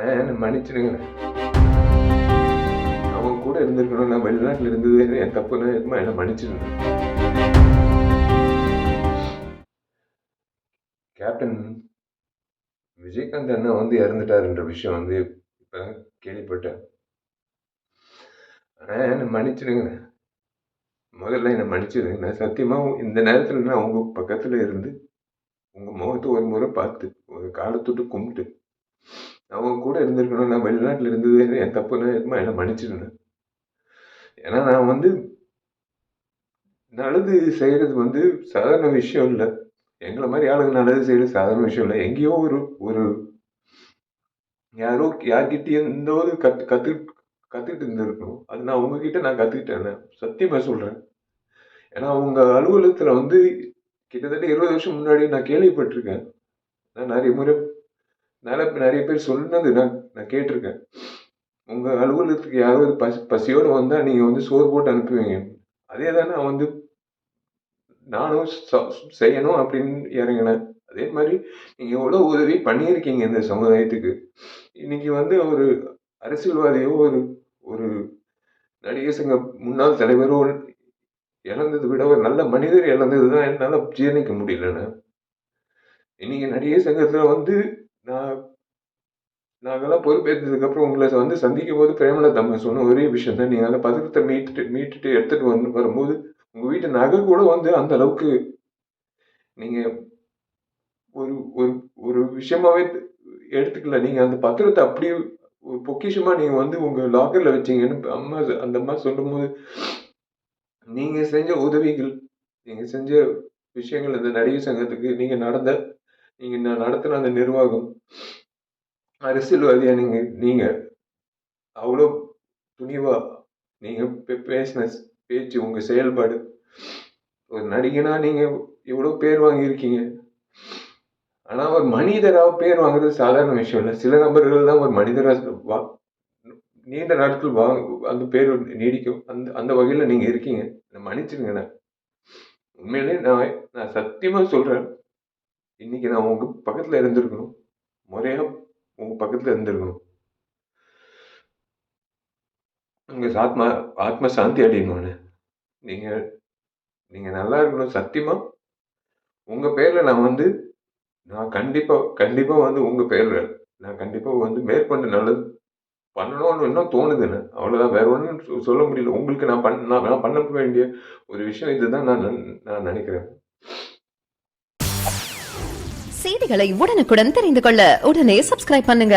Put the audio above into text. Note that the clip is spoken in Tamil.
என்ன மன்னிச்சிடுங்க. அவங்க கூட இருந்திருக்கணும். நான் வெளிநாட்டுல இருந்தது என் தப்புன்னு என்ன மன்னிச்சிடுங்க. கேப்டன் விஜயகாந்த் அண்ணா வந்து இறந்துட்டாருன்ற விஷயம் வந்து இப்ப கேள்விப்பட்டேன். என்ன மன்னிச்சிடுங்க. முதல்ல என்ன மன்னிச்சிடுங்க. நான் சத்தியமா இந்த நேரத்துல நான் உங்க பக்கத்துல இருந்து உங்க முகத்தை ஒரு முறை பார்த்து ஒரு காலத்தொட்டு கும்பிட்டு அவங்க கூட இருந்திருக்கணும். நான் வெளிநாட்டுல இருந்தது என் தப்புன்னு என்ன மன்னிச்சிடுங்க. ஏன்னா நான் வந்து நல்லது செய்யறது வந்து சாதாரண விஷயம் இல்லை. எங்களை மாதிரி ஆளுங்க நல்லது செய்யறது சாதாரண விஷயம் இல்லை. எங்கேயோ ஒரு ஒரு யாரோ யார்கிட்டயும் இந்த ஒரு கத்துக்கிட்டு இருந்திருக்கணும். அது நான் உங்ககிட்ட நான் கத்துக்கிட்டேன். சத்தியமா சொல்றேன். ஏன்னா உங்க அலுவலகத்துல வந்து கிட்டத்தட்ட 20 வருஷம் முன்னாடி நான் கேள்விப்பட்டிருக்கேன். நான் நிறைய பேர் சொன்னது நான் கேட்டிருக்கேன். உங்க அலுவலகத்துக்கு யாராவது பசியோட வந்தா நீங்க வந்து சோறு போட்டு அனுப்புவீங்க. அதே தான் நான் வந்து நானும் செய்யணும் அப்படின்னு இறங்கினேன். அதே மாதிரி நீங்க எவ்வளவு உதவி பண்ணியிருக்கீங்க இந்த சமுதாயத்துக்கு. இன்னைக்கு வந்து ஒரு அரசியல்வாதியோ ஒரு ஒரு நடிகர் சங்க முன்னாள் தலைவரோ இழந்ததை விட ஒரு நல்ல மனிதர் இழந்ததுதான் என்னால ஜீரணிக்க முடியலன்னு. இன்னைக்கு நடிகர் சங்கத்துல வந்து நான் நாங்கெல்லாம் பொறுப்பேற்றதுக்கு அப்புறம் உங்களை வந்து சந்திக்கும் போது பிரேமலதா அம்மா சொன்ன ஒரே விஷயம் தான், நீங்க அந்த பதக்கத்தை மீட்டுட்டு எடுத்துட்டு வரும்போது உங்க வீட்டு நகை கூட வந்து அந்த அளவுக்கு நீங்க ஒரு ஒரு ஒரு விஷயமாவே எடுத்துக்கல. நீங்க அந்த பத்திரத்தை அப்படியே ஒரு பொக்கிஷமா நீங்க வந்து உங்க லாக்கர்ல வச்சீங்கன்னு அந்த அம்மா சொல்லும்போது நீங்க செஞ்ச உதவிகள், நீங்க செஞ்ச விஷயங்கள் இந்த நடிகர் சங்கத்துக்கு நீங்க நடத்தின அந்த நிர்வாகம், அரசியல்வாதியா நீங்க நீங்க அவ்வளோ துணிவா நீங்க பேசின பேச்சு, உங்க செயல்பாடு, ஒரு நடிகனா நீங்க எவ்வளவு பேர் வாங்கியிருக்கீங்க. ஆனா ஒரு மனிதரா பேர் வாங்குறது சாதாரண விஷயம் இல்லை. சில நபர்கள் தான் ஒரு மனிதரா நீண்ட நாட்கள் அந்த பேர் நீடிக்கும். அந்த அந்த வகையில நீங்க இருக்கீங்க. மன்னிச்சிருங்க. உண்மையிலே நான் சத்தியமா சொல்றேன். இன்னைக்கு நான் உங்க பக்கத்துல இருந்திருக்கணும். முறையா உங்க பக்கத்துல இருந்திருக்கணும். உங்க ஆத்ம சாந்தி அடையணும்னு. நீங்க நீங்க நல்லா இருக்கணும். சத்தியமா உங்க பேர்ல நான் கண்டிப்பா வந்து உங்க பேர்ல நான் கண்டிப்பா வந்து மேற்கொண்டு நல்லது பண்ணணும்னு இன்னும் தோணுதுன்னு. அவ்வளவுதான். வேற ஒண்ணும் சொல்ல முடியல. உங்களுக்கு நான் பண்ண வேண்டிய ஒரு விஷயம் இதுதான் நான் நினைக்கிறேன். செய்திகளை உடனுக்குடன் தெரிந்து கொள்ள உடனே சப்ஸ்கிரைப் பண்ணுங்க.